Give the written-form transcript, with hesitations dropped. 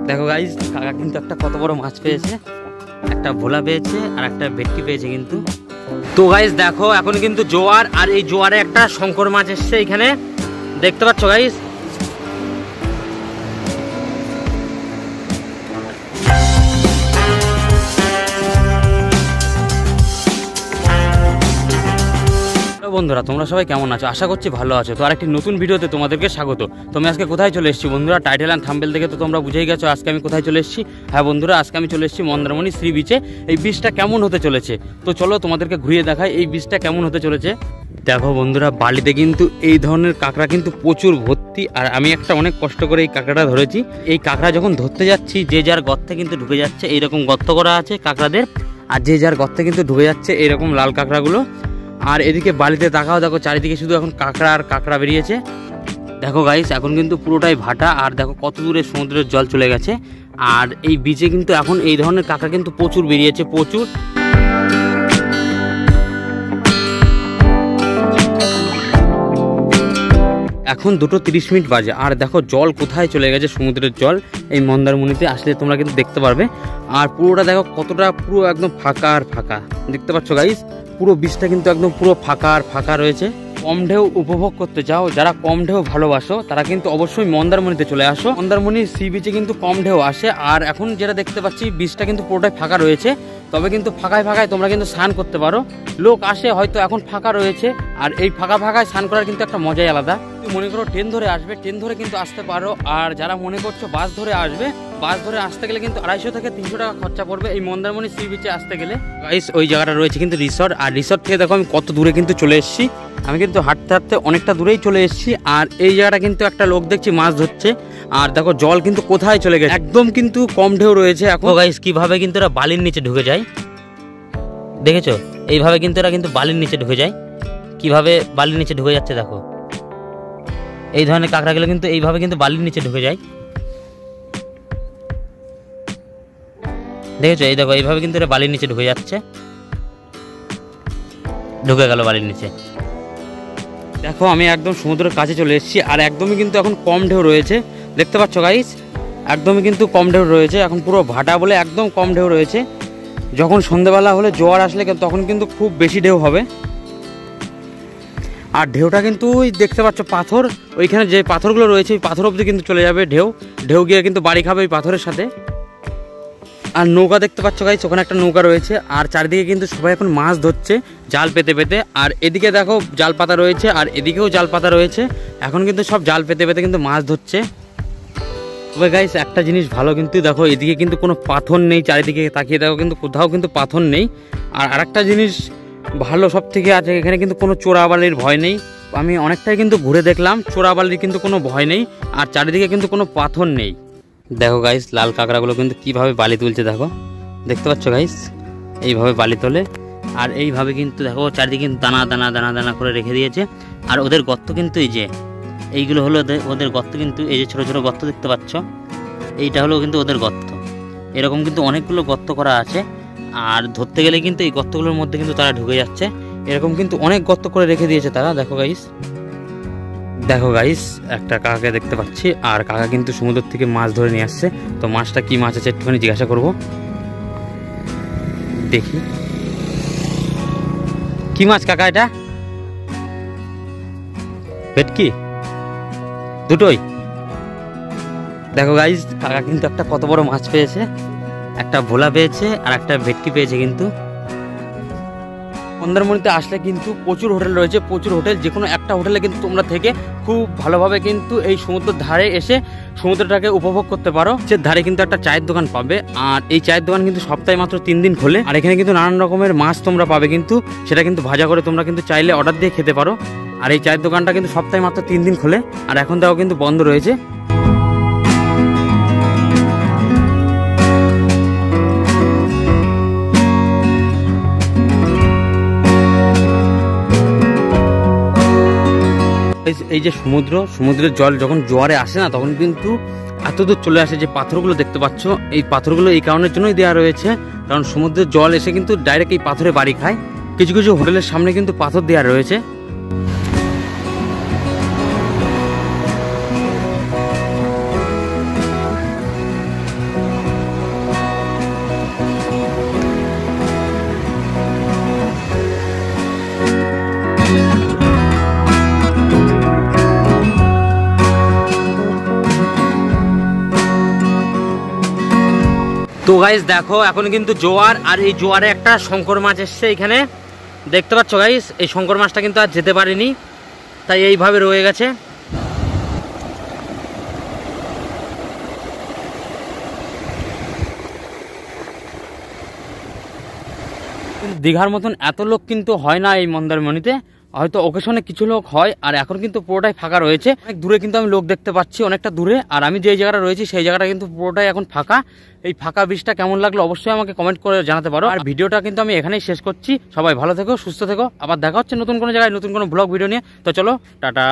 দেখো গাইস, কাকা কিন্তু একটা কত বড় মাছ পেয়েছে, একটা ভোলা পেয়েছে আর একটা ভেটকি পেয়েছে কিন্তু। তো গাইস দেখো, এখন কিন্তু জোয়ার, আর এই জোয়ারে একটা শঙ্কর মাছ এসছে এখানে, দেখতে পাচ্ছ গাইস। বন্ধুরা, তোমরা সবাই কেমন আছো? আশা করছি ভালো আছো। তো আরেকটি নতুন ভিডিওতে তোমাদেরকে স্বাগত। তো আমি আজকে কোথায় চলে এসেছি বন্ধুরা? টাইটেল অ্যান্ড থাম্বনেল দেখে তো তোমরা বুঝেই গেছো আজকে আমি কোথায় চলে এসেছি। হ্যাঁ বন্ধুরা, আজকে আমি চলে এসেছি মন্দারমণি সি বিচে। এই বিচটা কেমন হতে চলেছে তো চলো তোমাদেরকে ঘুরিয়ে দেখাই এই বিচটা কেমন হতে চলেছে। দেখো বন্ধুরা, বালিতে কিন্তু এই ধরনের কাঁকড়া কিন্তু প্রচুর ভর্তি, আর আমি একটা অনেক কষ্ট করে এই কাঁকড়াটা ধরেছি। এই কাঁকড়া যখন ধরতে যাচ্ছি, যে যার গর্তে কিন্তু ঢুকে যাচ্ছে, এইরকম গর্ত করা আছে কাঁকড়াদের, আর যে যার গর্তে কিন্তু ঢুকে যাচ্ছে এইরকম লাল কাঁকড়াগুলো। আর এদিকে বালিতে তাকাও, দেখো চারিদিকে শুধু এখন কাঁকড়া আর কাঁকড়া বেরিয়েছে। দেখো গাইস, এখন কিন্তু পুরোটাই ভাটা, আর দেখো কত দূরে সমুদ্রের জল চলে গেছে। আর এই বিচে কিন্তু এখন এই ধরনের কাঁকড়া কিন্তু প্রচুর বেরিয়েছে, প্রচুর। এখন 2:30 বাজে, আর দেখো জল কোথায় চলে গেছে, সমুদ্রের জল এই মন্দারমণিতে আসলে তোমরা কিন্তু দেখতে পারবে। আর পুরোটা দেখো কতটা পুরো একদম ফাঁকা আর ফাঁকা, দেখতে পাচ্ছ গাইস। পুরো বিচটা কিন্তু একদম পুরো ফাঁকা আর ফাঁকা রয়েছে। কম ঢেউ উপভোগ করতে চাও, যারা কম ঢেউ ভালোবাসো তারা কিন্তু অবশ্যই মন্দারমণিতে চলে আসো। মন্দারমণি সি বিচে কিন্তু কম ঢেউ আসে। আর এখন যেটা দেখতে পাচ্ছি, বিচটা কিন্তু পুরোটাই ফাঁকা রয়েছে, তবে কিন্তু ফাঁকায় ফাঁকায় তোমরা কিন্তু স্নান করতে পারো। লোক আসে, হয়তো এখন ফাঁকা রয়েছে, আর এই ফাঁকা ফাঁকায় স্নান করার কিন্তু একটা মজাই আলাদা। তুমি মনে করো ট্রেন ধরে আসবে, ট্রেন ধরে কিন্তু আসতে পারো। আর যারা মনে করছো বাস ধরে আসবে, বাস ধরে আসতে গেলে কিন্তু 250 থেকে 300 টাকা খরচা পড়বে এই মন্দারমণি সি বিচে আসতে গেলে। গাইস, ওই জায়গাটা রয়েছে কিন্তু রিসর্ট, আর রিসর্ট থেকে দেখো আমি কত দূরে কিন্তু চলে এসেছি। আমি কিন্তু হাঁটতে হাঁটতে অনেকটা দূরেই চলে এসেছি। আর এই জায়গাটা কিন্তু একটা লোক দেখছি মাছ ধরছে, আর দেখো জল কিন্তু কোথায় চলে গেছে, একদম কিন্তু কম ঢেউ রয়েছে এখন। গাইস, কিভাবে কিন্তু এরা বালির নিচে ঢুকে যায়, দেখেছো? এইভাবে কিন্তু এরা কিন্তু বালির নিচে ঢুকে যায়, কিভাবে বালির নিচে ঢুকে যাচ্ছে দেখো। এই ধরনের কাঁকড়াগুলো কিন্তু এইভাবে কিন্তু বালির নিচে ঢুকে যায়, দেখেছো? এই দেখো, এইভাবে কিন্তু এরা বালির নিচে ঢুকে যাচ্ছে, ঢুকে গেল বালির নিচে। দেখো, আমি একদম সমুদ্রের কাছে চলে এসেছি, আর একদমই কিন্তু এখন কম ঢেউ রয়েছে, দেখতে পাচ্ছ গাইস। একদমই কিন্তু কম ঢেউ রয়েছে, এখন পুরো ভাটা বলে একদম কম ঢেউ রয়েছে। যখন সন্ধ্যেবেলা হলে জোয়ার আসলে তখন কিন্তু খুব বেশি ঢেউ হবে। আর ঢেউটা কিন্তু ওই দেখতে পাচ্ছ পাথর, ওইখানে যে পাথরগুলো রয়েছে ওই পাথর অবধি কিন্তু চলে যাবে ঢেউ, ঢেউ গিয়ে কিন্তু বাড়ি খাবে ওই পাথরের সাথে। আর নৌকা দেখতে পাচ্ছ গাইস, ওখানে একটা নৌকা রয়েছে, আর চারিদিকে কিন্তু সবাই এখন মাছ ধরছে জাল পেতে পেতে। আর এদিকে দেখো জাল পাতা রয়েছে, আর এদিকেও জাল পাতা রয়েছে, এখন কিন্তু সব জাল পেতে পেতে কিন্তু মাছ ধরছে। তবে গাইস, একটা জিনিস ভালো কিন্তু, দেখো এদিকে কিন্তু কোনো পাথর নেই, চারিদিকে তাকিয়ে দেখো কিন্তু কোথাও কিন্তু পাথর নেই। আর আরেকটা জিনিস ভালো সব থেকে আছে, এখানে কিন্তু কোনো চোরাবালির ভয় নেই। আমি অনেকটাই কিন্তু ঘুরে দেখলাম, চোরাবালির কিন্তু কোনো ভয় নেই, আর চারিদিকে কিন্তু কোনো পাথর নেই। দেখো গাইস, লাল কাঁকড়াগুলো কিন্তু কিভাবে বালি তুলছে দেখো, দেখতে পাচ্ছ গাইস, এইভাবে বালি তোলে। আর এইভাবে কিন্তু দেখো চারিদিকে কিন্তু দানা দানা দানা দানা করে রেখে দিয়েছে। আর ওদের গর্ত কিন্তু এই যে এইগুলো হলো ওদের গর্ত, কিন্তু এই যে ছোটো ছোটো গর্ত দেখতে পাচ্ছ, এইটা হলো কিন্তু ওদের গর্ত। এরকম কিন্তু অনেকগুলো গর্ত করা আছে, আর ধরতে গেলে কিন্তু এই গর্তগুলোর মধ্যে কিন্তু তারা ঢুকে যাচ্ছে। এরকম কিন্তু অনেক গর্ত করে রেখে দিয়েছে তারা। দেখো গাইস, দেখো গাইস, একটা কাকাকে দেখতে পাচ্ছি, আর কাকা কিন্তু সমুদ্র থেকে মাছ ধরে নিয়ে আসছে। তো মাছটা কি মাছ আছে একটুখানি জিজ্ঞাসা করবো, দেখি কি মাছ কাকা এটা? ভেটকি দুটোই? দেখো গাইস, কাকা কিন্তু একটা কত বড় মাছ পেয়েছে, একটা ভোলা পেয়েছে আর একটা ভেটকি পেয়েছে কিন্তু। মন্দারমণিতে আসলে কিন্তু প্রচুর হোটেল রয়েছে, প্রচুর হোটেল। যে কোনো একটা হোটেলে কিন্তু তোমরা থেকে খুব ভালোভাবে কিন্তু এই সমুদ্রের ধারে এসে সমুদ্রটাকে উপভোগ করতে পারো। যে ধারে কিন্তু একটা চায়ের দোকান পাবে, আর এই চায়ের দোকান কিন্তু সপ্তাহে মাত্র 3 দিন খোলে। আর এখানে কিন্তু নানান রকমের মাছ তোমরা পাবে, কিন্তু সেটা কিন্তু ভাজা করে তোমরা কিন্তু চাইলে অর্ডার দিয়ে খেতে পারো। আর এই চায়ের দোকানটা কিন্তু সপ্তাহে মাত্র 3 দিন খোলে, আর এখন তাও কিন্তু বন্ধ রয়েছে। এই যে সমুদ্রের জল যখন জোয়ারে আসে না, তখন কিন্তু এত দূর চলে আসে। যে পাথরগুলো দেখতে পাচ্ছ, এই পাথরগুলো এই কারণের জন্যই দেওয়া রয়েছে, কারণ সমুদ্রের জল এসে কিন্তু ডাইরেক্ট এই পাথরে বাড়ি খায়। কিছু কিছু হোটেলের সামনে কিন্তু পাথর দেওয়া রয়েছে। তো গাইস দেখো এখন কিন্তু জোয়ার, আর এই জোয়ারে একটা শঙ্কর মাছ এসছে এখানে দেখতে পাচ্ছ গাইস। এই শঙ্কর মাছটা কিন্তু আর যেতে পারেনি, তাই এইভাবে রয়ে গেছে। দীঘার মতন এত লোক কিন্তু হয় না এই মন্দারমণিতে, হয়তো ওকেশনে কিছু লোক হয়। আর এখন কিন্তু পুরোটাই ফাঁকা রয়েছে, অনেক দূরে কিন্তু আমি লোক দেখতে পাচ্ছি, অনেকটা দূরে। আর আমি যে জায়গাটা রয়েছি সেই জায়গাটা কিন্তু পুরোটাই এখন ফাঁকা। এই ফাঁকা বীজটা কেমন লাগলো অবশ্যই আমাকে কমেন্ট করে জানাতে পারো। আর ভিডিওটা কিন্তু আমি এখানেই শেষ করছি। সবাই ভালো থেকো, সুস্থ থেকো, আবার দেখা হচ্ছে নতুন কোনো জায়গায় নতুন কোনো ব্লগ ভিডিও নিয়ে। তো চলো টাটা।